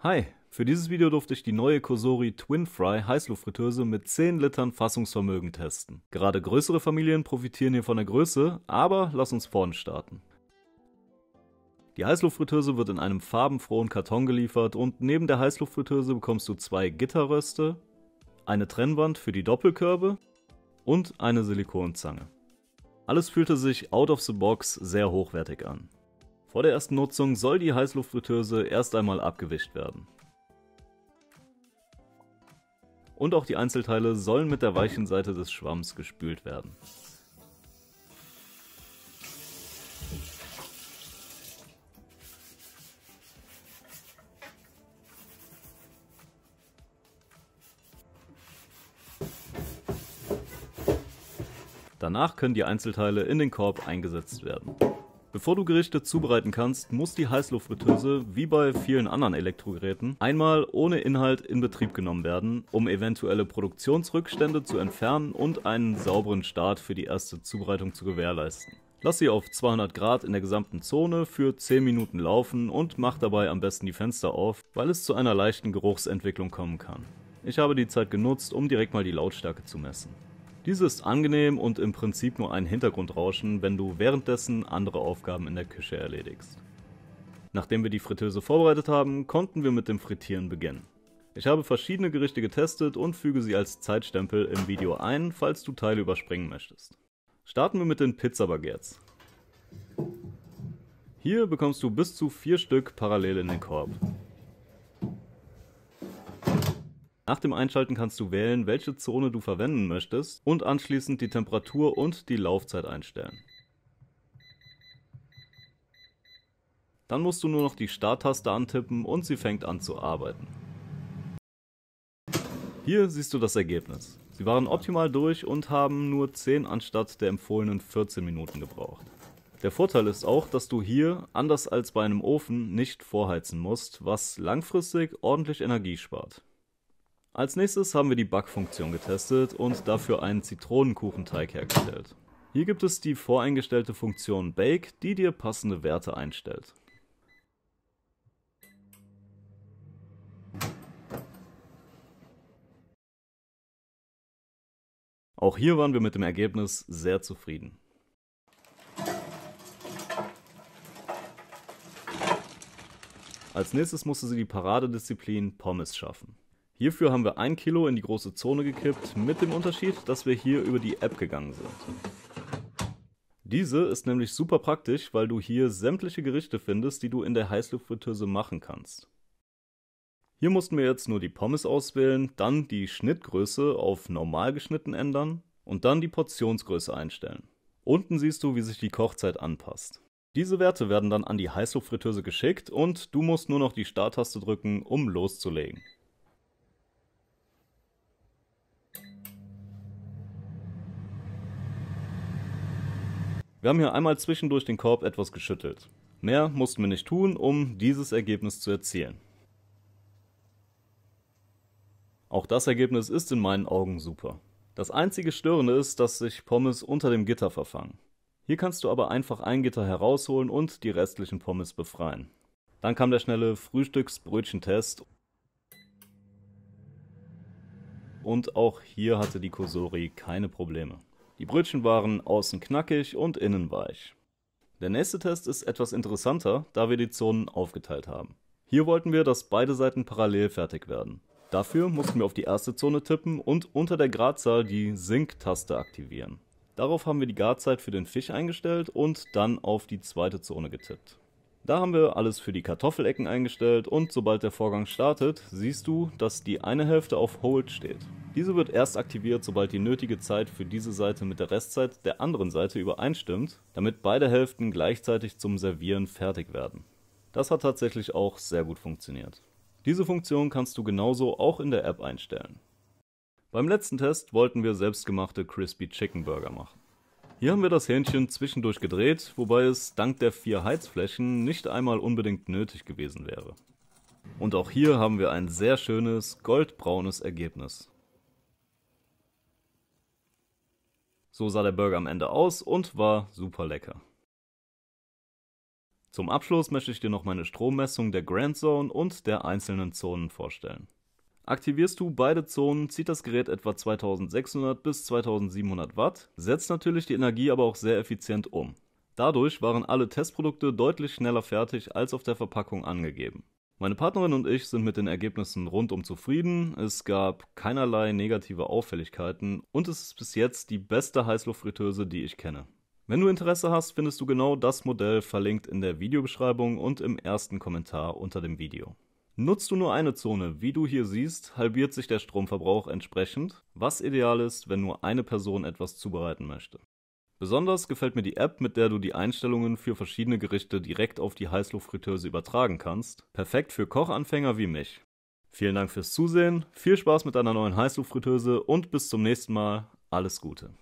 Hi, für dieses Video durfte ich die neue Cosori Twin Fry Heißluftfritteuse mit 10 Litern Fassungsvermögen testen. Gerade größere Familien profitieren hier von der Größe, aber lass uns vorne starten. Die Heißluftfritteuse wird in einem farbenfrohen Karton geliefert und neben der Heißluftfritteuse bekommst du 2 Gitterröste, eine Trennwand für die Doppelkörbe und eine Silikonzange. Alles fühlte sich out of the box sehr hochwertig an. Vor der ersten Nutzung soll die Heißluftfritteuse erst einmal abgewischt werden. Und auch die Einzelteile sollen mit der weichen Seite des Schwamms gespült werden. Danach können die Einzelteile in den Korb eingesetzt werden. Bevor du Gerichte zubereiten kannst, muss die Heißluftfritteuse, wie bei vielen anderen Elektrogeräten, einmal ohne Inhalt in Betrieb genommen werden, um eventuelle Produktionsrückstände zu entfernen und einen sauberen Start für die erste Zubereitung zu gewährleisten. Lass sie auf 200 Grad in der gesamten Zone für 10 Minuten laufen und mach dabei am besten die Fenster auf, weil es zu einer leichten Geruchsentwicklung kommen kann. Ich habe die Zeit genutzt, um direkt mal die Lautstärke zu messen. Diese ist angenehm und im Prinzip nur ein Hintergrundrauschen, wenn du währenddessen andere Aufgaben in der Küche erledigst. Nachdem wir die Fritteuse vorbereitet haben, konnten wir mit dem Frittieren beginnen. Ich habe verschiedene Gerichte getestet und füge sie als Zeitstempel im Video ein, falls du Teile überspringen möchtest. Starten wir mit den Pizza-Baguettes. Hier bekommst du bis zu 4 Stück parallel in den Korb. Nach dem Einschalten kannst du wählen, welche Zone du verwenden möchtest und anschließend die Temperatur und die Laufzeit einstellen. Dann musst du nur noch die Starttaste antippen und sie fängt an zu arbeiten. Hier siehst du das Ergebnis. Sie waren optimal durch und haben nur 10 anstatt der empfohlenen 14 Minuten gebraucht. Der Vorteil ist auch, dass du hier, anders als bei einem Ofen, nicht vorheizen musst, was langfristig ordentlich Energie spart. Als nächstes haben wir die Backfunktion getestet und dafür einen Zitronenkuchenteig hergestellt. Hier gibt es die voreingestellte Funktion Bake, die dir passende Werte einstellt. Auch hier waren wir mit dem Ergebnis sehr zufrieden. Als nächstes musste sie die Paradedisziplin Pommes schaffen. Hierfür haben wir 1 Kilo in die große Zone gekippt, mit dem Unterschied, dass wir hier über die App gegangen sind. Diese ist nämlich super praktisch, weil du hier sämtliche Gerichte findest, die du in der Heißluftfritteuse machen kannst. Hier mussten wir jetzt nur die Pommes auswählen, dann die Schnittgröße auf normal geschnitten ändern und dann die Portionsgröße einstellen. Unten siehst du, wie sich die Kochzeit anpasst. Diese Werte werden dann an die Heißluftfritteuse geschickt und du musst nur noch die Starttaste drücken, um loszulegen. Wir haben hier einmal zwischendurch den Korb etwas geschüttelt. Mehr mussten wir nicht tun, um dieses Ergebnis zu erzielen. Auch das Ergebnis ist in meinen Augen super. Das einzige Störende ist, dass sich Pommes unter dem Gitter verfangen. Hier kannst du aber einfach ein Gitter herausholen und die restlichen Pommes befreien. Dann kam der schnelle Frühstücksbrötchentest. Und auch hier hatte die Cosori keine Probleme. Die Brötchen waren außen knackig und innen weich. Der nächste Test ist etwas interessanter, da wir die Zonen aufgeteilt haben. Hier wollten wir, dass beide Seiten parallel fertig werden. Dafür mussten wir auf die erste Zone tippen und unter der Gradzahl die Sync-Taste aktivieren. Darauf haben wir die Garzeit für den Fisch eingestellt und dann auf die zweite Zone getippt. Da haben wir alles für die Kartoffelecken eingestellt und sobald der Vorgang startet, siehst du, dass die eine Hälfte auf Hold steht. Diese wird erst aktiviert, sobald die nötige Zeit für diese Seite mit der Restzeit der anderen Seite übereinstimmt, damit beide Hälften gleichzeitig zum Servieren fertig werden. Das hat tatsächlich auch sehr gut funktioniert. Diese Funktion kannst du genauso auch in der App einstellen. Beim letzten Test wollten wir selbstgemachte Crispy Chicken Burger machen. Hier haben wir das Hähnchen zwischendurch gedreht, wobei es dank der 4 Heizflächen nicht einmal unbedingt nötig gewesen wäre. Und auch hier haben wir ein sehr schönes, goldbraunes Ergebnis. So sah der Burger am Ende aus und war super lecker. Zum Abschluss möchte ich dir noch meine Strommessung der Grand Zone und der einzelnen Zonen vorstellen. Aktivierst du beide Zonen, zieht das Gerät etwa 2600 bis 2700 Watt, setzt natürlich die Energie aber auch sehr effizient um. Dadurch waren alle Testprodukte deutlich schneller fertig als auf der Verpackung angegeben. Meine Partnerin und ich sind mit den Ergebnissen rundum zufrieden, es gab keinerlei negative Auffälligkeiten und es ist bis jetzt die beste Heißluftfritteuse, die ich kenne. Wenn du Interesse hast, findest du genau das Modell verlinkt in der Videobeschreibung und im ersten Kommentar unter dem Video. Nutzt du nur eine Zone, wie du hier siehst, halbiert sich der Stromverbrauch entsprechend, was ideal ist, wenn nur eine Person etwas zubereiten möchte. Besonders gefällt mir die App, mit der du die Einstellungen für verschiedene Gerichte direkt auf die Heißluftfritteuse übertragen kannst. Perfekt für Kochanfänger wie mich. Vielen Dank fürs Zusehen, viel Spaß mit deiner neuen Heißluftfritteuse und bis zum nächsten Mal. Alles Gute.